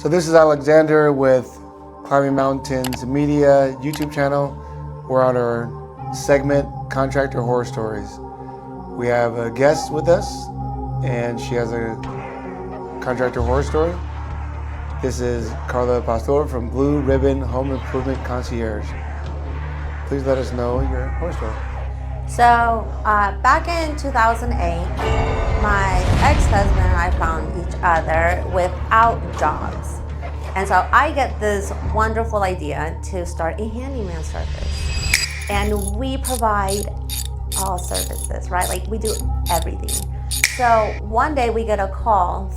So this is Alexander with Climbing Mountains Media YouTube channel. We're on our segment, Contractor Horror Stories. We have a guest with us, and she has a contractor horror story. This is Carla Pastor from Blue Ribbon Home Improvement Concierge. Please let us know your horror story. So back in 2008, my ex-husband and I found each other without jobs. And so I get this wonderful idea to start a handyman service. And we provide all services, right? Like we do everything. So one day we get a call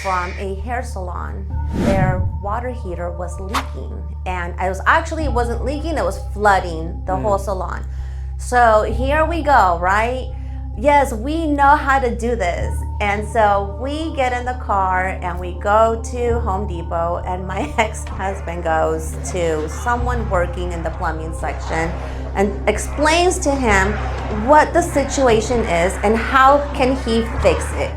from a hair salon. Their water heater was leaking, and it wasn't leaking, it was flooding the whole salon. So here we go, right? Yes, we know how to do this. And so we get in the car and we go to Home Depot, and my ex-husband goes to someone working in the plumbing section and explains to him what the situation is and how can he fix it.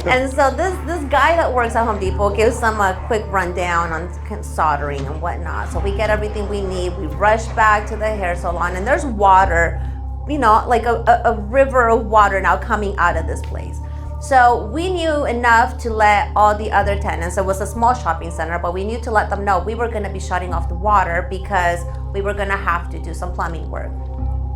And so this guy that works at Home Depot gives them a quick rundown on soldering and whatnot. So we get everything we need. We rush back to the hair salon, and there's water, like a river of water now coming out of this place. So we knew enough to let all the other tenants, it was a small shopping center, but we knew to let them know we were going to be shutting off the water because we were going to have to do some plumbing work.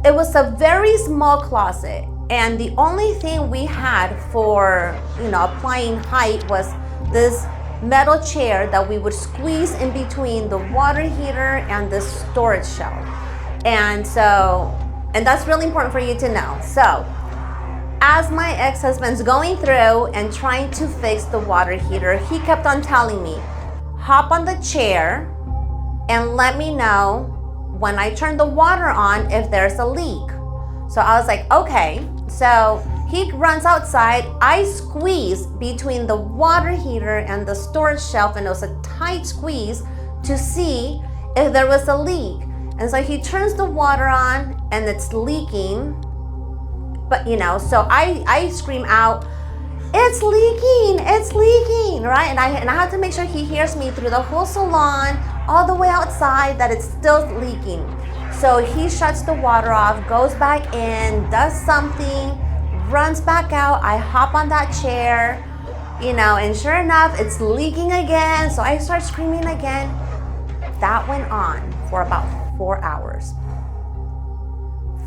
It was a very small closet. And the only thing we had for, applying height was this metal chair that we would squeeze in between the water heater and the storage shelf. And that's really important for you to know. So, as my ex-husband's going through and trying to fix the water heater, he kept on telling me, hop on the chair and let me know when I turn the water on if there's a leak. So I was like, okay. So he runs outside. I squeeze between the water heater and the storage shelf, and it was a tight squeeze to see if there was a leak. And so he turns the water on and it's leaking. But so I scream out, it's leaking, right? And I have to make sure he hears me through the whole salon, all the way outside, that it's still leaking. So he shuts the water off, goes back in, does something, runs back out. I hop on that chair, and sure enough, it's leaking again. So I start screaming again. That went on for about 4 hours.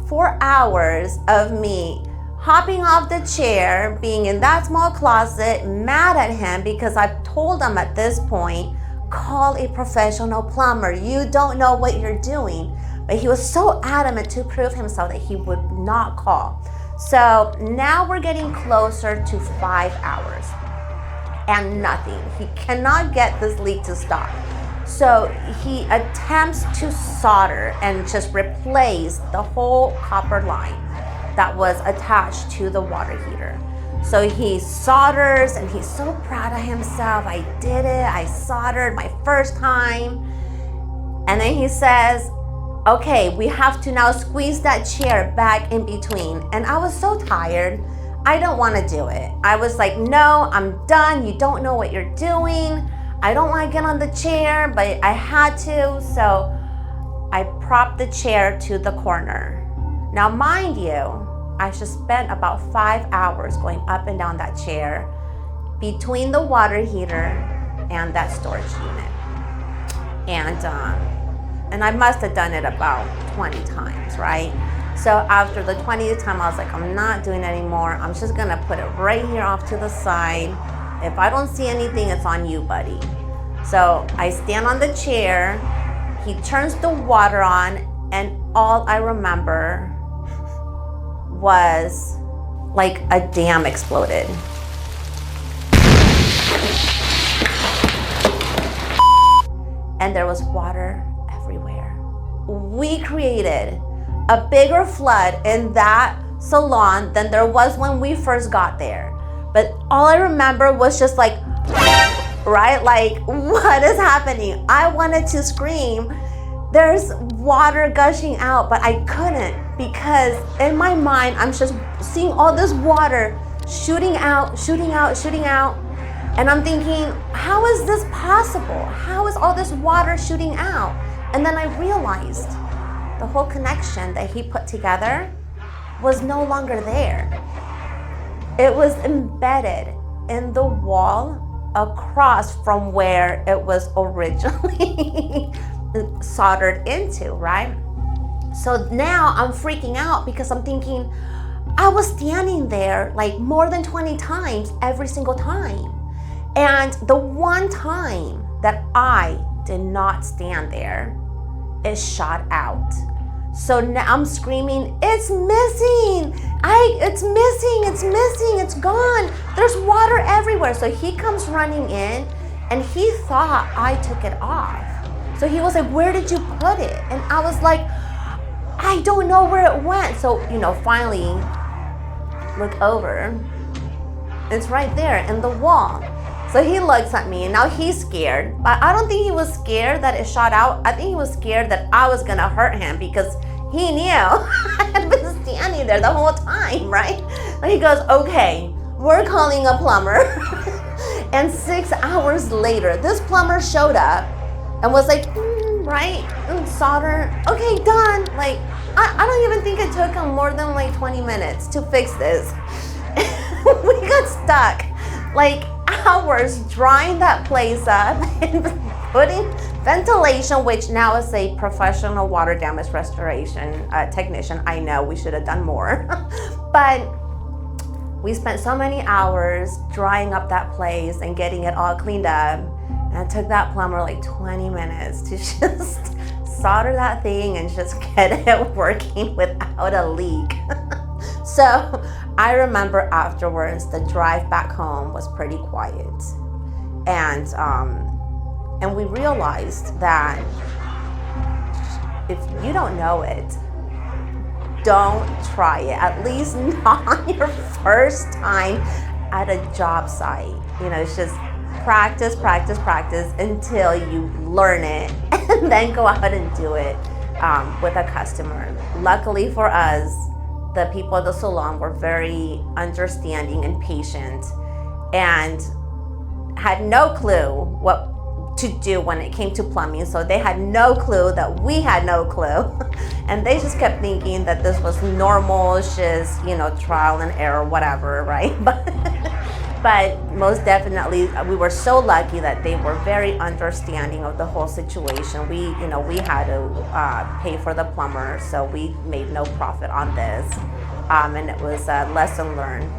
4 hours of me hopping off the chair, being in that small closet, mad at him because I told him at this point, call a professional plumber. You don't know what you're doing. But he was so adamant to prove himself that he would not call. So now we're getting closer to 5 hours and nothing. He cannot get this leak to stop. So he attempts to solder and just replace the whole copper line that was attached to the water heater. So he solders and he's so proud of himself. I did it. I soldered my first time. And then he says, okay, we have to now squeeze that chair back in between. And I was so tired. I don't want to do it. I was like, no, I'm done. You don't know what you're doing. I don't want to get on the chair, but I had to. So I propped the chair to the corner. Now, mind you, I just spent about 5 hours going up and down that chair between the water heater and that storage unit. And I must have done it about 20 times, right? So after the 20th time, I was like, I'm not doing it anymore. I'm just gonna put it right here off to the side. If I don't see anything, it's on you, buddy. So I stand on the chair, he turns the water on, and all I remember was like a dam exploded. And there was water everywhere. We created a bigger flood in that salon than there was when we first got there. But all I remember was just like, right? Like, what is happening? I wanted to scream. There's water gushing out, but I couldn't because in my mind, I'm just seeing all this water shooting out, shooting out, shooting out. And I'm thinking, how is this possible? How is all this water shooting out? And then I realized the whole connection that he put together was no longer there. It was embedded in the wall across from where it was originally soldered into, right? So now I'm freaking out because I'm thinking, I was standing there like more than 20 times every single time. And the one time that I did not stand there, it shot out. So now I'm screaming, it's missing. It's gone. There's water everywhere. So he comes running in and he thought I took it off. So he was like, where did you put it? And I was like, I don't know where it went. So, finally look over. It's right there in the wall. So he looks at me and now he's scared. But I don't think he was scared that it shot out. I think he was scared that I was gonna hurt him because he knew I had been standing there the whole time, right? And he goes, okay, we're calling a plumber. And 6 hours later, this plumber showed up and was like, right, solder, okay, done. Like, I don't even think it took him more than like 20 minutes to fix this. We got stuck like hours drying that place up and putting ventilation, which now is a professional water damage restoration technician. I know we should have done more, but we spent so many hours drying up that place and getting it all cleaned up. And it took that plumber like 20 minutes to just solder that thing and just get it working without a leak. So I remember afterwards the drive back home was pretty quiet. And we realized that if you don't know it, don't try it, at least not on your first time at a job site. It's just practice until you learn it and then go out and do it with a customer. Luckily for us, the people at the salon were very understanding and patient and had no clue what to do when it came to plumbing. So they had no clue that we had no clue. And they just kept thinking that this was normal, just, trial and error, whatever, right? But most definitely, we were so lucky that they were very understanding of the whole situation. We had to pay for the plumber, so we made no profit on this. And it was a lesson learned.